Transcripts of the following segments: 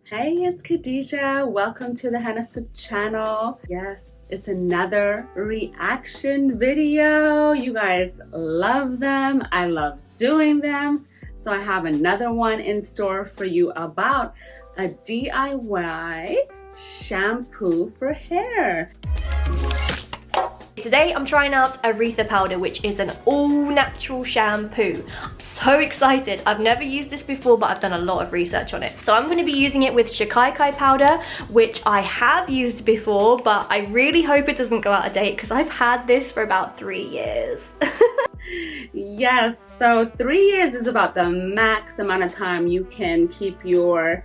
Hey, it's Khadija. Welcome to the Henna Sooq channel. Yes, it's another reaction video. You guys love them. I love doing them. So I have another one in store for you about a DIY shampoo for hair. Today I'm trying out Aritha Powder, which is an all-natural shampoo. I'm so excited. I've never used this before, but I've done a lot of research on it. So I'm going to be using it with Shikakai powder, which I have used before, but I really hope it doesn't go out of date because I've had this for about 3 years. Yes, so 3 years is about the max amount of time you can keep your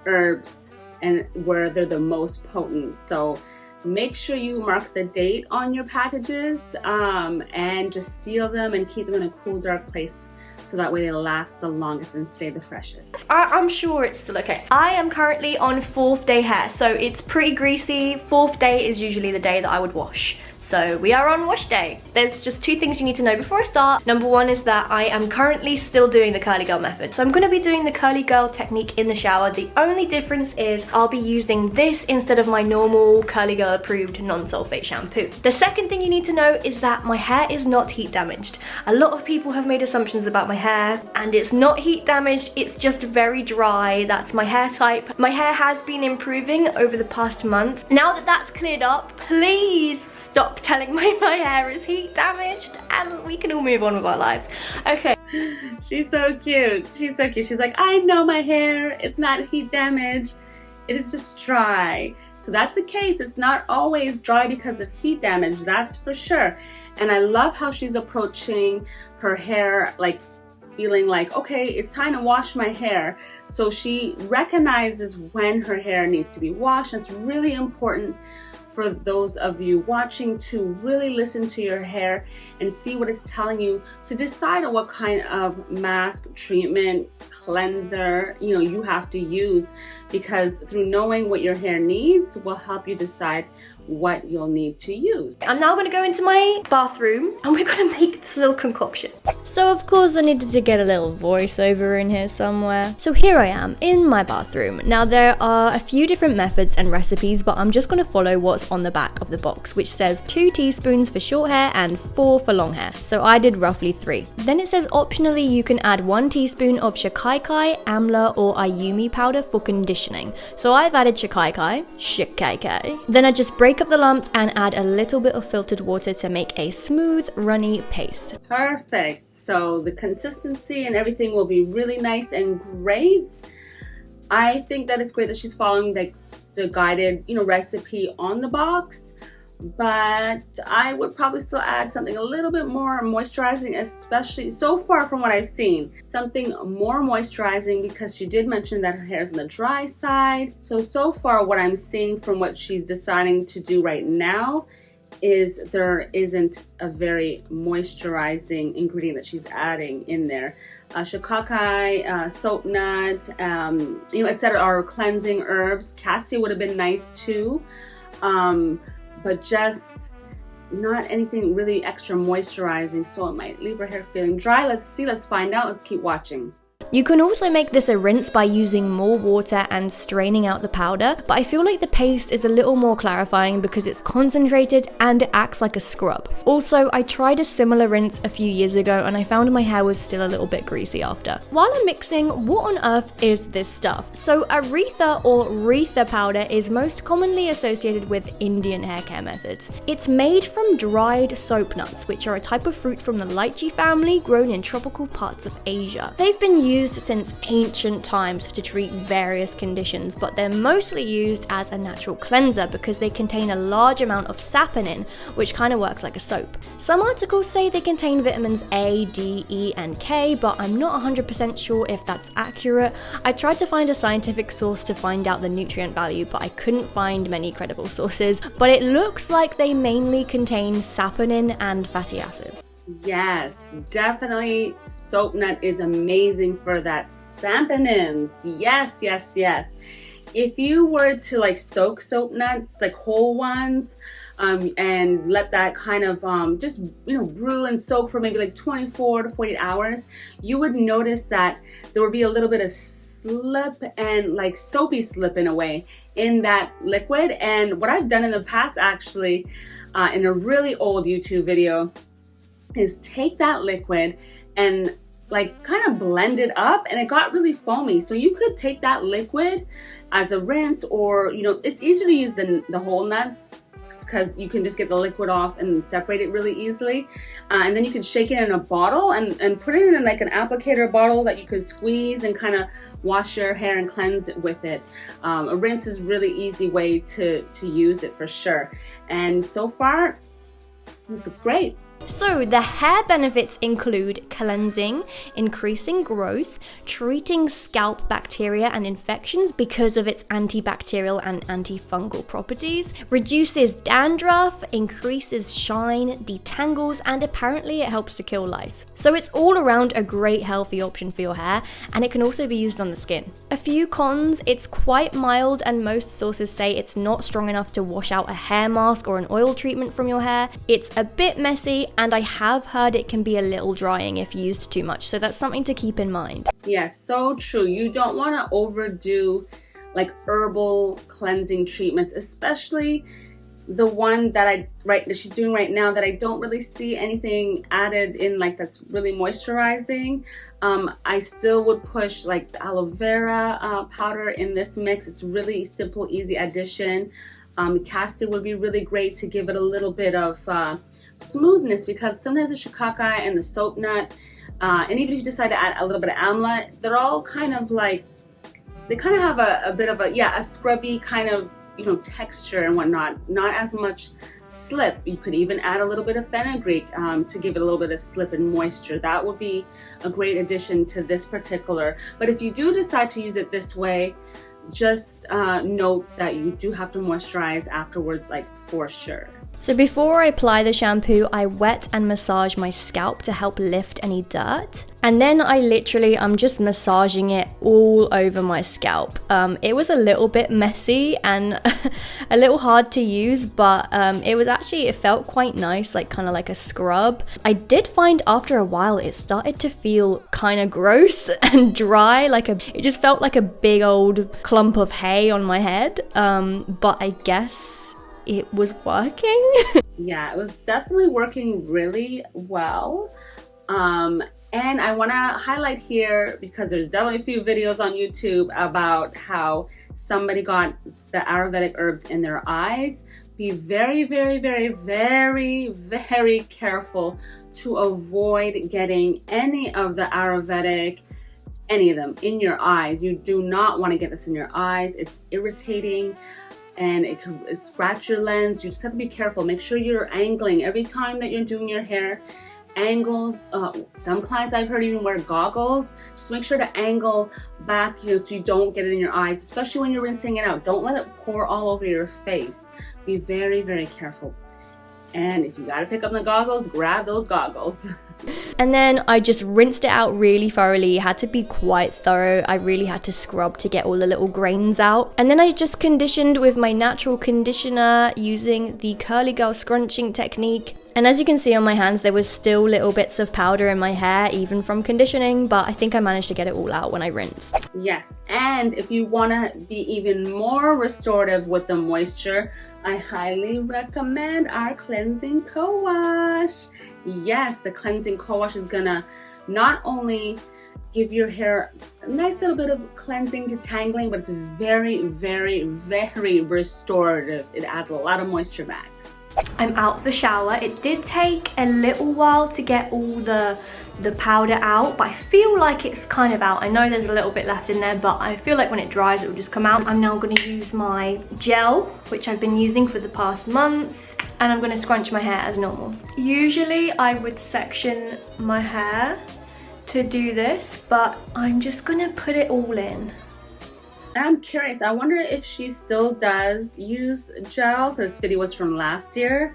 herbs and where they're the most potent. So make sure you mark the date on your packages and just seal them and keep them in a cool, dark place so that way they last the longest and stay the freshest. I'm sure it's still okay. I am currently on 4th day hair, so it's pretty greasy. 4th day is usually the day that I would wash. So we are on wash day. There's just 2 things you need to know before I start. Number 1 is that I am currently still doing the curly girl method. So I'm going to be doing the curly girl technique in the shower. The only difference is I'll be using this instead of my normal curly girl approved non-sulfate shampoo. The second thing you need to know is that my hair is not heat damaged. A lot of people have made assumptions about my hair and it's not heat damaged, it's just very dry. That's my hair type. My hair has been improving over the past month. Now that that's cleared up, please stop telling me my hair is heat damaged and we can all move on with our lives. Okay. She's so cute. She's so cute. She's like, I know my hair. It's not heat damaged. It is just dry. So that's the case. It's not always dry because of heat damage. That's for sure. And I love how she's approaching her hair, like feeling like, okay, it's time to wash my hair. So she recognizes when her hair needs to be washed. It's really important for those of you watching to really listen to your hair and see what it's telling you to decide on what kind of mask, treatment, cleanser, you have to use, because through knowing what your hair needs will help you decide what you'll need to use. I'm now going to go into my bathroom and we're going to make this little concoction. So of course I needed to get a little voiceover in here somewhere. So here I am in my bathroom. Now there are a few different methods and recipes, but I'm just going to follow what's on the back of the box, which says 2 teaspoons for short hair and 4 for long hair. So I did roughly 3. Then it says optionally you can add 1 teaspoon of Shikakai, Amla or Ayumi powder for conditioning. So I've added Shikakai. Then I just break up the lumps and add a little bit of filtered water to make a smooth, runny paste. Perfect. So the consistency and everything will be really nice and great. I think that it's great that she's following the guided, recipe on the box, but I would probably still add something a little bit more moisturizing, especially so far from what I've seen. Something more moisturizing, because she did mention that her hair is on the dry side. So far what I'm seeing from what she's deciding to do right now is there isn't a very moisturizing ingredient that she's adding in there. Shikakai, soap nut, etc. are cleansing herbs. Cassia would have been nice too. But just not anything really extra moisturizing, so it might leave her hair feeling dry. Let's see, let's find out, let's keep watching. You can also make this a rinse by using more water and straining out the powder, but I feel like the paste is a little more clarifying because it's concentrated and it acts like a scrub. Also, I tried a similar rinse a few years ago and I found my hair was still a little bit greasy after. While I'm mixing, what on earth is this stuff? So Aritha or Reetha powder is most commonly associated with Indian hair care methods. It's made from dried soap nuts, which are a type of fruit from the lychee family grown in tropical parts of Asia. They've been used since ancient times to treat various conditions, but they're mostly used as a natural cleanser because they contain a large amount of saponin, which kind of works like a soap. Some articles say they contain vitamins A, D, E, and K, but I'm not 100% sure if that's accurate. I tried to find a scientific source to find out the nutrient value, but I couldn't find many credible sources. But it looks like they mainly contain saponin and fatty acids. Yes, definitely soap nut is amazing for that saponins. Yes, yes, yes. If you were to soak soap nuts, whole ones, and let that kind of just brew and soak for maybe 24 to 48 hours, you would notice that there would be a little bit of slip and like soapy slip in a way in that liquid. And what I've done in the past actually, in a really old YouTube video, is take that liquid and like kind of blend it up, and it got really foamy. So you could take that liquid as a rinse, or you know, it's easier to use than the whole nuts because you can just get the liquid off and separate it really easily. And then you can shake it in a bottle and put it in like an applicator bottle that you could squeeze and kind of wash your hair and cleanse it with it. A rinse is really easy way to use it for sure. And so far, this looks great. So the hair benefits include cleansing, increasing growth, treating scalp bacteria and infections because of its antibacterial and antifungal properties, reduces dandruff, increases shine, detangles, and apparently it helps to kill lice. So it's all around a great healthy option for your hair, and it can also be used on the skin. A few cons: it's quite mild and most sources say it's not strong enough to wash out a hair mask or an oil treatment from your hair. It's a bit messy, and I have heard it can be a little drying if used too much, so that's something to keep in mind. Yes, so true. You don't want to overdo like herbal cleansing treatments, especially the one that she's doing right now that I don't really see anything added in like that's really moisturizing. I still would push like the aloe vera powder in this mix. It's really simple, easy addition. CASSIA would be really great to give it a little bit of smoothness, because sometimes the Shikakai and the soap nut, and even if you decide to add a little bit of Amla, they're all kind of like, they kind of have a bit of a scrubby kind of, you know, texture and whatnot, not as much slip. You could even add a little bit of Fenugreek to give it a little bit of slip and moisture. That would be a great addition to this particular. But if you do decide to use it this way, just note that you do have to moisturize afterwards, like for sure. So before I apply the shampoo, I wet and massage my scalp to help lift any dirt. And then I'm just massaging it all over my scalp. It was a little bit messy and a little hard to use, but it felt quite nice, like kind of like a scrub. I did find after a while it started to feel kind of gross and dry, it just felt like a big old clump of hay on my head. But I guess it was working. Yeah, it was definitely working really well. And I want to highlight here, because there's definitely a few videos on YouTube about how somebody got the Ayurvedic herbs in their eyes. Be very, very, very, very, very careful to avoid getting any of the Ayurvedic, any of them, in your eyes. You do not want to get this in your eyes. It's irritating and it can scratch your lens. You just have to be careful. Make sure you're angling every time that you're doing your hair. Angles, some clients I've heard even wear goggles. Just make sure to angle back, so you don't get it in your eyes, especially when you're rinsing it out. Don't let it pour all over your face. Be very, very careful. And if you gotta pick up the goggles, grab those goggles. And then I just rinsed it out really thoroughly. It had to be quite thorough. I really had to scrub to get all the little grains out. And then I just conditioned with my natural conditioner using the curly girl scrunching technique. And as you can see on my hands, there was still little bits of powder in my hair, even from conditioning, but I think I managed to get it all out when I rinsed. Yes, and if you want to be even more restorative with the moisture, I highly recommend our cleansing co-wash. Yes, the cleansing co-wash is gonna not only give your hair a nice little bit of cleansing, detangling, but it's very, very, very restorative. It adds a lot of moisture back. I'm out the shower. It did take a little while to get all the powder out, but I feel like it's kind of out. I know there's a little bit left in there, but I feel like when it dries it will just come out. I'm now going to use my gel, which I've been using for the past month, and I'm going to scrunch my hair as normal. Usually I would section my hair to do this, but I'm just going to put it all in. I'm curious, I wonder if she still does use gel. This video was from last year.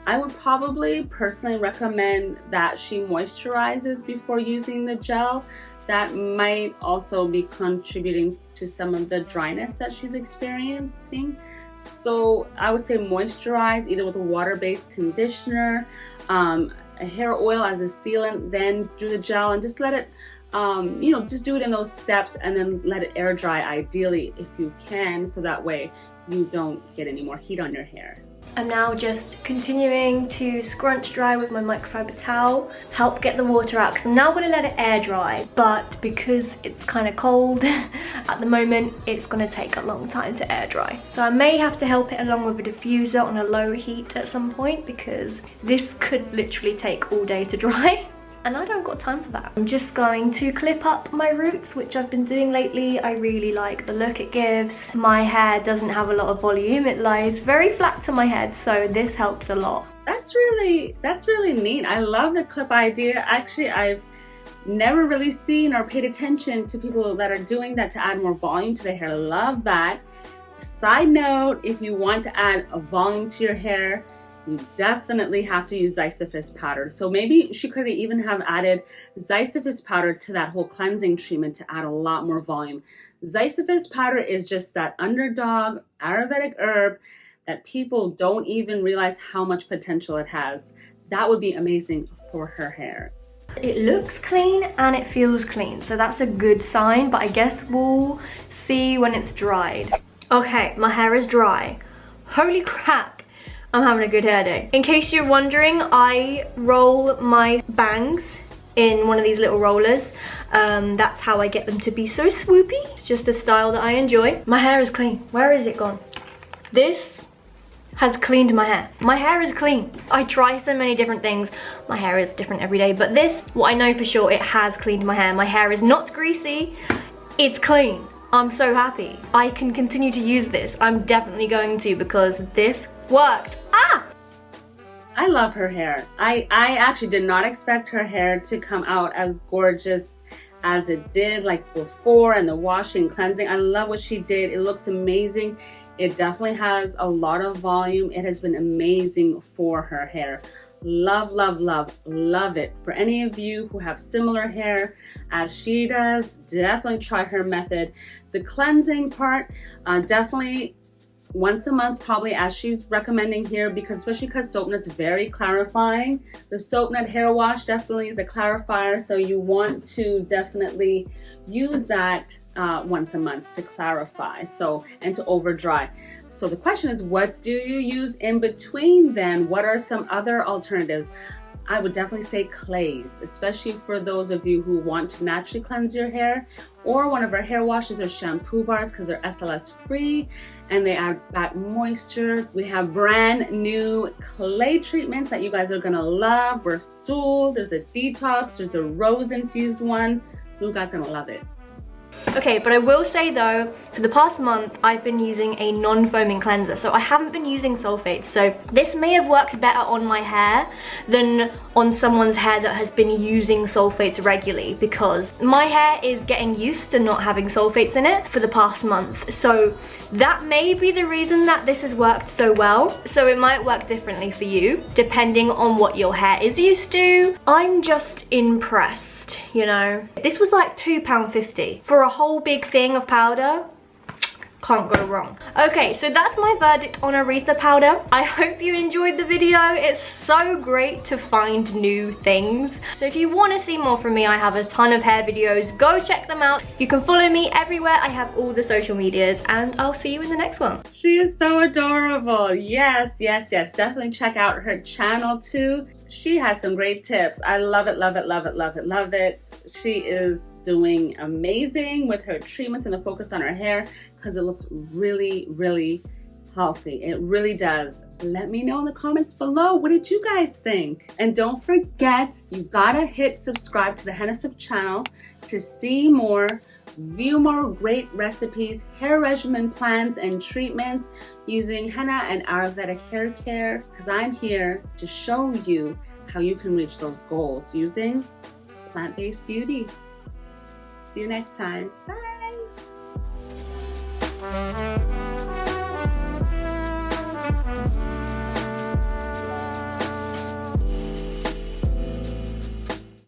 I would probably personally recommend that she moisturizes before using the gel. That might also be contributing to some of the dryness that she's experiencing. So I would say moisturize either with a water-based conditioner, a hair oil as a sealant, then do the gel and just let it you know, just do it in those steps and then let it air dry ideally if you can, so that way you don't get any more heat on your hair. I'm now just continuing to scrunch dry with my microfiber towel, help get the water out, because I'm now going to let it air dry, but because it's kind of cold at the moment, it's going to take a long time to air dry. So I may have to help it along with a diffuser on a low heat at some point, because this could literally take all day to dry. And I don't got time for that. I'm just going to clip up my roots, which I've been doing lately. I really like the look it gives. My hair doesn't have a lot of volume. It lies very flat to my head, so this helps a lot. That's really neat. I love the clip idea. Actually, I've never really seen or paid attention to people that are doing that to add more volume to their hair. Love that. Side note, if you want to add a volume to your hair, you definitely have to use Zysafis powder. So maybe she could even have added Zysafis powder to that whole cleansing treatment to add a lot more volume. Zysafis powder is just that underdog Ayurvedic herb that people don't even realize how much potential it has. That would be amazing for her hair. It looks clean and it feels clean, so that's a good sign, but I guess we'll see when it's dried. Okay, my hair is dry. Holy crap, I'm having a good hair day. In case you're wondering, I roll my bangs in one of these little rollers. That's how I get them to be so swoopy. It's just a style that I enjoy. My hair is clean. Where is it gone? This has cleaned my hair. My hair is clean. I try so many different things. My hair is different every day, but this, what I know for sure, it has cleaned my hair. My hair is not greasy, it's clean. I'm so happy. I can continue to use this. I'm definitely going to, because this worked. Ah! I love her hair. I actually did not expect her hair to come out as gorgeous as it did, like before, and the washing, cleansing. I love what she did. It looks amazing. It definitely has a lot of volume. It has been amazing for her hair. Love, love, love, love it. For any of you who have similar hair as she does, definitely try her method. The cleansing part, definitely once a month, probably, as she's recommending here, because especially because soap nut's very clarifying. The soap nut hair wash definitely is a clarifier, so you want to definitely use that once a month to clarify, so, and to over dry. So the question is, what do you use in between then? What are some other alternatives? I would definitely say clays, especially for those of you who want to naturally cleanse your hair, or one of our hair washes or shampoo bars, because they're SLS free and they add back moisture. We have brand new clay treatments that you guys are gonna love. Rasul, there's a detox, there's a rose infused one. You guys are gonna love it. Okay, but I will say though, for the past month, I've been using a non-foaming cleanser, so I haven't been using sulfates. So this may have worked better on my hair than on someone's hair that has been using sulfates regularly, because my hair is getting used to not having sulfates in it for the past month. So that may be the reason that this has worked so well. So it might work differently for you, depending on what your hair is used to. I'm just impressed. You know, this was like £2.50 for a whole big thing of powder. Can't go wrong. Okay, so that's my verdict on Aritha powder. I hope you enjoyed the video. It's so great to find new things. So if you want to see more from me, I have a ton of hair videos. Go check them out. You can follow me everywhere. I have all the social medias, and I'll see you in the next one. She is so adorable. Yes, yes, yes. Definitely check out her channel too. She has some great tips. I love it, love it, love it, love it, love it. She is doing amazing with her treatments and the focus on her hair, because it looks really, really healthy. It really does. Let me know in the comments below, what did you guys think? And don't forget, you gotta hit subscribe to the HennaSooq channel to see more, view more great recipes, hair regimen plans, and treatments using Henna and Ayurvedic hair care, because I'm here to show you how you can reach those goals using plant-based beauty. See you next time. Bye.